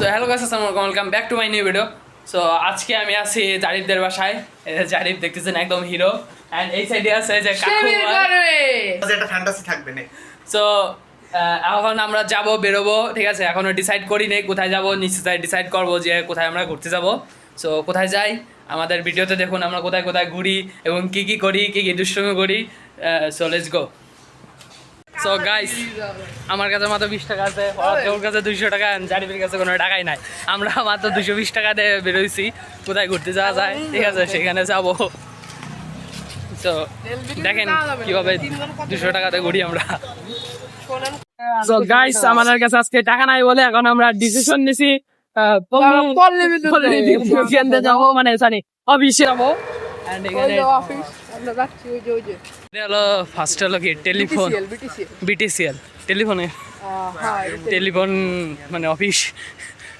So hello guys, আসসালামু আলাইকুম, welcome back to my new video. So আজকে আমি আছি জারিফদের বাসায়। জারিফ দেখতেছেন একদম হিরো, এন্ড এই সাইডে আছে যে কাকু একটা ফ্যান্টাসি থাকবে না। সো এখন আমরা যাব বেরোবো, ঠিক আছে? এখনো ডিসাইড করি নেই কোথায় যাব, নিশ্চয় ডিসাইড করবো যে কোথায় আমরা ঘুরতে যাব। সো কোথায় যাই আমাদের ভিডিওতে দেখুন, আমরা কোথায় কোথায় ঘুরি এবং কি কি করি, কি কি দুষ্টুমি করি। So let's go. So guys, আমার কাছে মাত্র 20 টাকা আছে, ওর কাছে 200 টাকা, জারিফের কাছে কোনো টাকাই নাই। আমরা মাত্র 220 টাকা দিয়ে বেরোইছি কোথায় ঘুরতে যাওয়া যায়, ঠিক আছে? সেখানে যাব। তো দেখেন কিভাবে 200 টাকাতে ঘুরি আমরা। সো গাইস, আমাদের কাছে আজকে টাকা নাই বলে এখন আমরা ডিসিশন নিছি কেন্দ্রে যাবো, মানে জানি অফিসে যাবো। ফার্স্ট হলো কি টেলিফোন, বিটিসিএল টেলিফোনে, টেলিফোন মানে অফিস,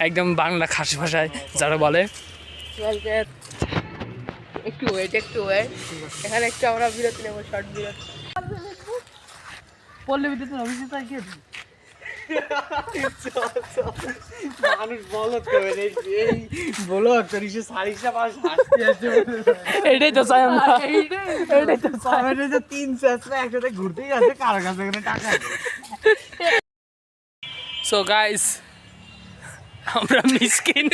একদম বাংলা খাস ভাষায় যারা বলে। একটু ওয়েট এখানে একটু আমরা বিরতি নেবো, শর্ট বিরতি। মানুষ বলত করবে এই বলত করিস সারিসা পাস এটাই তো চাই আমরা, এইটাই তো সামনে যে তিন চারটা একসাথে ঘুরতেই আছে, কার কাছে এখানে টাকা। সো গাইস, আমরা মিসকিন,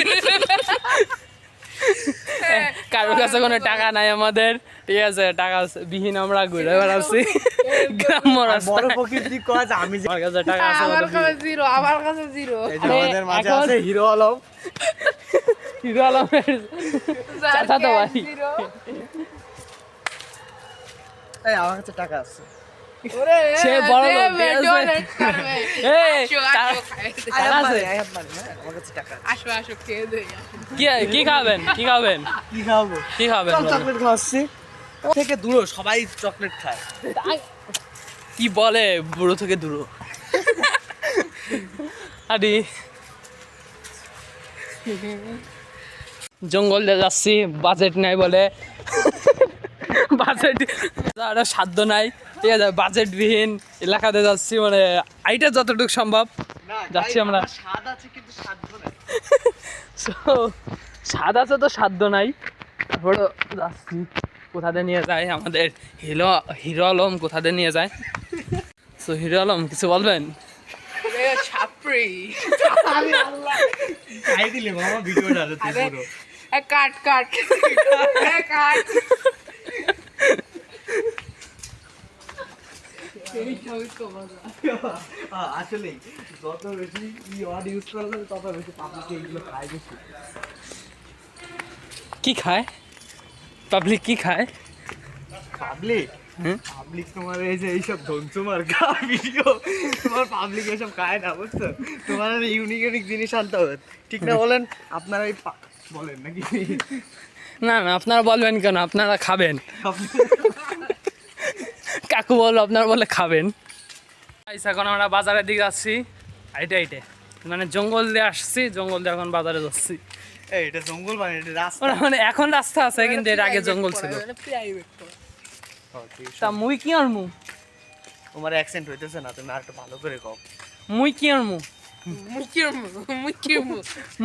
কারোর কাছে কোনো টাকা নাই আমাদের, ঠিক আছে? টাকা বিহীন আমরা ঘুরে বেড়াচ্ছি গ্রাম্য রাস্তায়। বড় প্রকৃতি কাজ আমি আমার কাছে টাকা আছে, আমার কাছে জিরো, আমার কাছে জিরো। এই যে আমাদের মাঝে আছে হিরো আলম। হিরো আলমের চাচাতো ভাই। এই আমার কাছে টাকা আছে। সে বড় লোক, ঠিক আছে? এই, টাকা আছে? আমার কাছে টাকা আছে। আসো আসো, খেয়ে দেই। কি খাবেন, কি খাবেন, কি খাবো? কি খাবেন? চল চকলেট খাওয়াচ্ছি। থেকে দূর সবাই চকলেট খায়। কি বলে বুড়ো থেকে দূর। আরে জঙ্গল দিয়ে যাচ্ছি, বাজেট নাই বলে, বাজেট সাধ্য নাই, ঠিক আছে? বাজেটবিহীন এলাকাতে যাচ্ছি, মানে আইটা যতটুকু সম্ভব যাচ্ছি আমরা। স্বাদ আছে কিন্তু সাধ্য নাই। স্বাদ আছে তো সাধ্য নাই, তারপরে যাচ্ছি। কোথাতে নিয়ে যায় আমাদের হিরো আলম, কোথাতে নিয়ে যায়? সো হিরো আলম কিছু বলবেন? ছাপড়ি খাই দিলে মামা ভিডিওটা তুই পুরো। কাট কাট কাট। আসলে যত বেশি ওয়ার্ড ইউজ করা যাবে তত বেশি পাবলিক এইগুলো খায় বেশি। কি খায় পাবলিক, কি খায় পাবলিক পাবলিক তোমার এই যে এইসব ধনচুমার ভিডিও, তোমার পাবলিক এসব খায় না, বুঝছো? তোমার ইউনিক ইউনিক জিনিস আনতে হবে, ঠিক না? বলেন আপনারা বলেন নাকি? না না, আপনারা বলবেন কেন? আপনারা খাবেন। কাকু বললো আপনারা বলে খাবেন। এখন আমরা বাজারের দিকে যাচ্ছি, এইটা মানে জঙ্গল দিয়ে আসছি, জঙ্গল দিয়ে এখন বাজারে যাচ্ছি। এই এটা জঙ্গল, মানে এটা রাস্তা, মানে এখন রাস্তা আছে কিন্তু এর আগে জঙ্গল ছিল। তা মুই কি আনমু? তোমার অ্যাকসেন্ট হইতেছে না, তুমি আর একটু ভালো করে কও। মুই কি আনমু?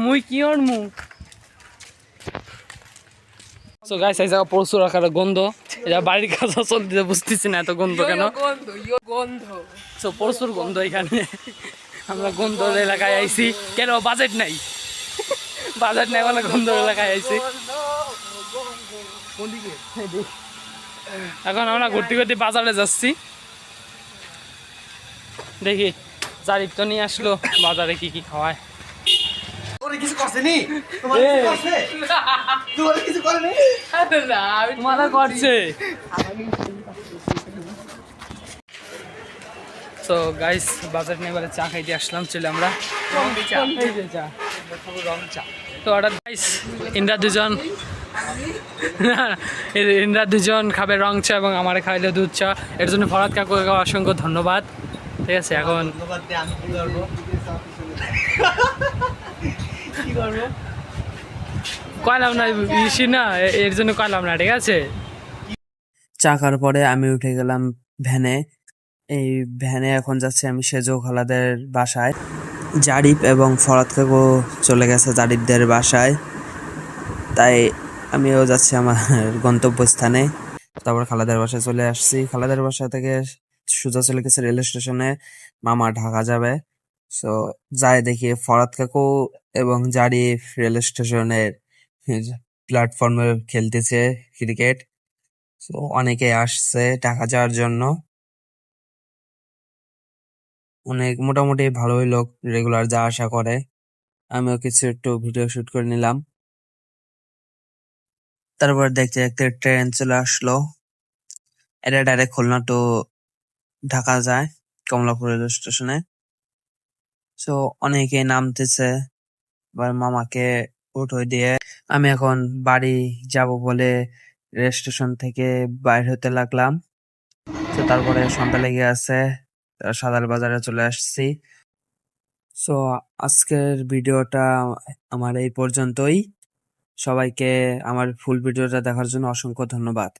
মুই কি আনমু? সো গাইস, এই জায়গা প্রচুর আকারে গন্ধ, এটা বাড়ির কাজ চলতে বুঝতেছি না এত গন্ধ কেন। গন্ধ সো প্রচুর গন্ধ এখানে। আমরা গন্ধ এলাকায় আইছি, কেন বাজেট নাই, বাজেট নাই বলে গন্ধ এলাকায় আইছি। এখন আমরা ঘুরতে ঘুরতে বাজারে যাচ্ছি, দেখি জারিফ তো নিয়ে আসলো বাজারে কি কি খাওয়ায়। ওরে কিছু করছেনি? তোমার কিছু করছে? তোমার কিছু করেনি? তোমারা করছে। তো গাইস, বাজার নিয়ে বলে চা খাইতে আসলাম, চলে আমরা তো অর্ডার। গাইস, ইন্দ্রা দুজন খাবে রং চা এবং আমার খাইলে দুধ চা। এর জন্য ফরাদ কাকুকে অসংখ্য ধন্যবাদ, ঠিক আছে? এখন ধন্যবাদ দিয়ে আমি কি করবো? কি করবো? কয়লাম না ইসি না, এর জন্য কয়লাম না, ঠিক আছে? চা খাওয়ার পরে আমি উঠে গেলাম ভ্যানে। এই ভ্যানে এখন যাচ্ছি আমি সেজো খালাদের বাসায়। জারিফ এবং ফরাদ কাকু চলে গেছে জারিফদের বাসায়, তাই আমিও যাচ্ছি আমার গন্তব্যস্থানে। তারপর খালাদের বাসায় চলে আসছি। খালাদের বাসা থেকে সোজা চলে গেছে রেল স্টেশনে, মামা ঢাকা যাবে। সো যাই দেখি ফরাদ কাকু এবং জারিফ রেল স্টেশনের প্ল্যাটফর্মে খেলতেছে ক্রিকেট। তো অনেকে আসছে ঢাকা যাওয়ার জন্য। অনেক মোটামুটি ভালোই লোক রেগুলার যা আসা করে। আমিও কিছু একটু ভিডিও শুট করে নিলাম। তারপর দেখতে দেখতে ট্রেন চলে আসলো। এটা ডাইরেক্ট খুলনা টু ঢাকা যায় কমলাপুর রেল স্টেশনে। সো অনেকে নামতেছে, এবার মামাকে উঠোয় দিয়ে আমি এখন বাড়ি যাব বলে রেল স্টেশন থেকে বাইর হতে লাগলাম। তো তারপরে সন্ধ্যা লেগে আছে, সাদার বাজারে চলে আসছি। সো আজকের ভিডিওটা আমার এই পর্যন্তই। সবাইকে আমার ফুল ভিডিওটা দেখার জন্য অসংখ্য ধন্যবাদ।